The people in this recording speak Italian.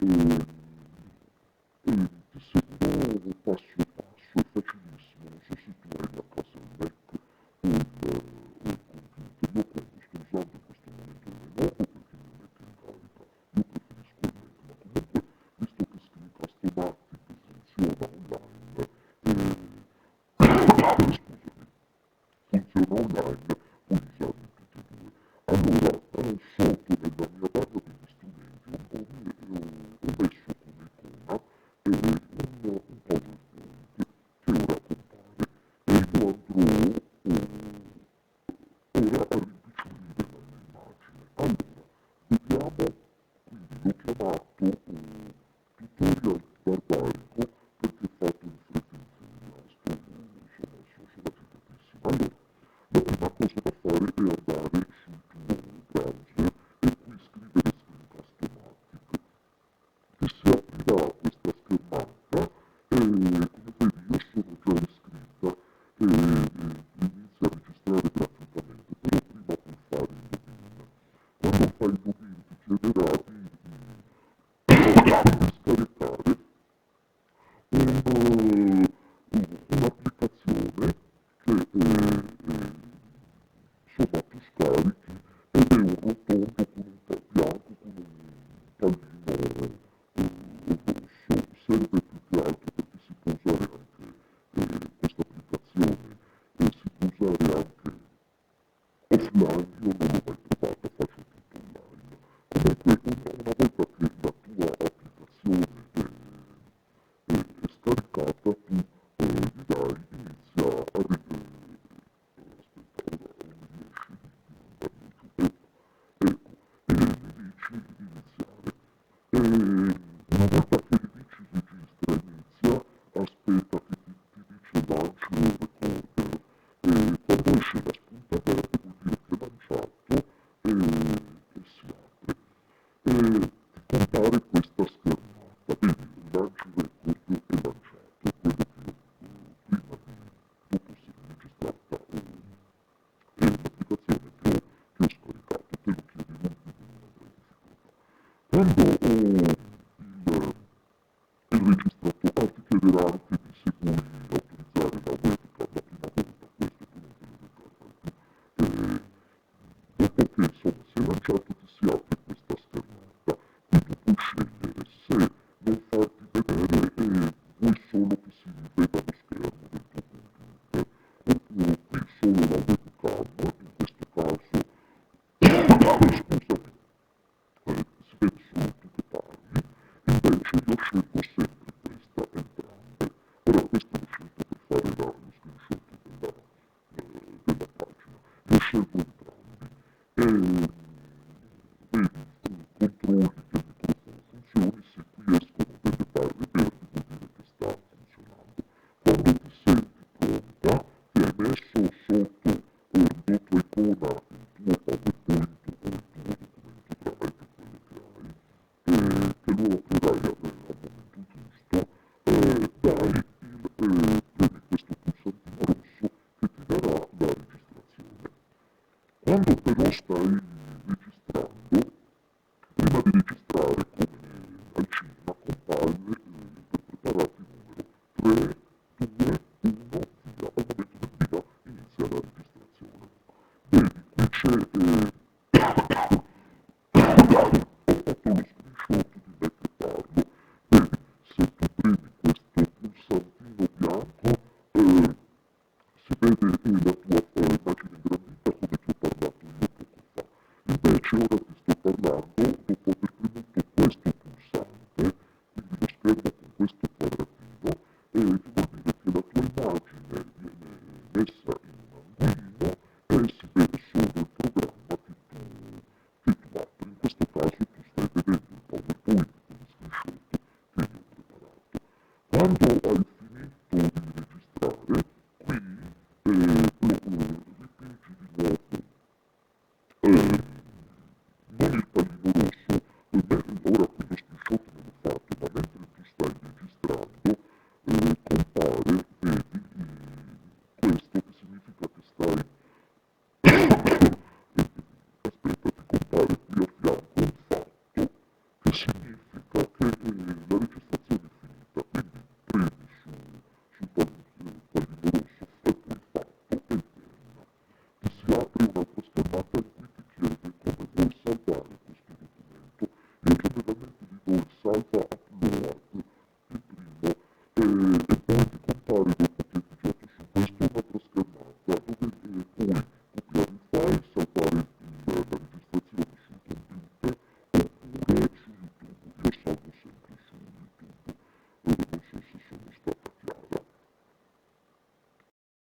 eh, ti seguo passo passo, è facilissimo, non so se tu hai la casa il Mac o il computer. Io appunto sto usando in questo momento il Lenovo perché il mio Mac è in carica, io preferisco il Mac, ma comunque visto che Screencast-O-Matic funziona online, scusami, funziona online, puoi usarli tutti e due. Allora, sotto nella mia barra degli strumenti ho messo come icona un PowerPoint che ora compare e io andrò ora a rimpicciolire la mia immagine. Allora, vediamo, quindi l'ho chiamato tutorial barbarico perché è fatto in fretta in furia, insomma, sono affidatissimo. Allora, la prima cosa da fare è andare sul tuo browser e qui scrivere Screencast-O-Matic che si aprirà questa schermata e come vedi io sono già iscritta e inizia a registrare gratuitamente, però prima puoi fare il login. Quando fai il login ti chiederà di scaricare un'applicazione che insomma tu scarichi ed è un rotondo con un bianco con un pallino rosso, serve più che altro perché si può usare anche questa applicazione si può usare anche offline, io non l'ho mai provata, faccio tutto online. Comunque una volta che la tua applicazione è scaricata, tu gli dai, inizia a vedere, aspetta, ora non mi riesce di mandarlo giù, ecco, e gli dici iniziare. Una volta che gli dici registra, inizia, aspetta che ti dice launch recorder, quando esce la spunta verde vuol dire che è lanciato e si apre. Ti compare questa schermata, vedi, il launch record è lanciato, quello che io prima dopo essere registrata è l'applicazione che ho scaricato, te lo chiede lui, quindi non avrai difficoltà. Quando ho il registrato, ti chiederà anche di se vuoi autorizzare la webcam la prima volta, questo tu non te lo ricorderai più. Dopo che insomma si è lanciato ti si apre questa schermata, qui tu puoi scegliere se non farti vedere e vuoi solo che si veda lo schermo del tuo computer, oppure qui solo la webcam, in questo caso, scusami, si vede solo tu che parli, invece io scelgo sempre questa, entrambe. Ora questo l'ho scelto per fare lo screenshot della pagina. Io scelgo entrambi e vedi, controlli che il microfono funzioni, se qui escono delle barre verdi vuol dire che sta funzionando. Quando ti senti pronta, ti hai messo sotto ridotto a icona il tuo PowerPoint o il tuo documento drive, quello che hai, che lo aprirai al momento giusto, premi questo pulsantino rosso che ti darà la registrazione. Quando però stai registrando, prima di registrare come al cinema compare per prepararti il numero 3, 2, 1, via. Al momento del via inizia la registrazione. Vedi, qui c'è ho fatto lo screenshot di me che parlo, vedi, se tu premi questo pulsantino bianco si vede la tua immagine ingrandita come ti ho parlato io poco fa. realtà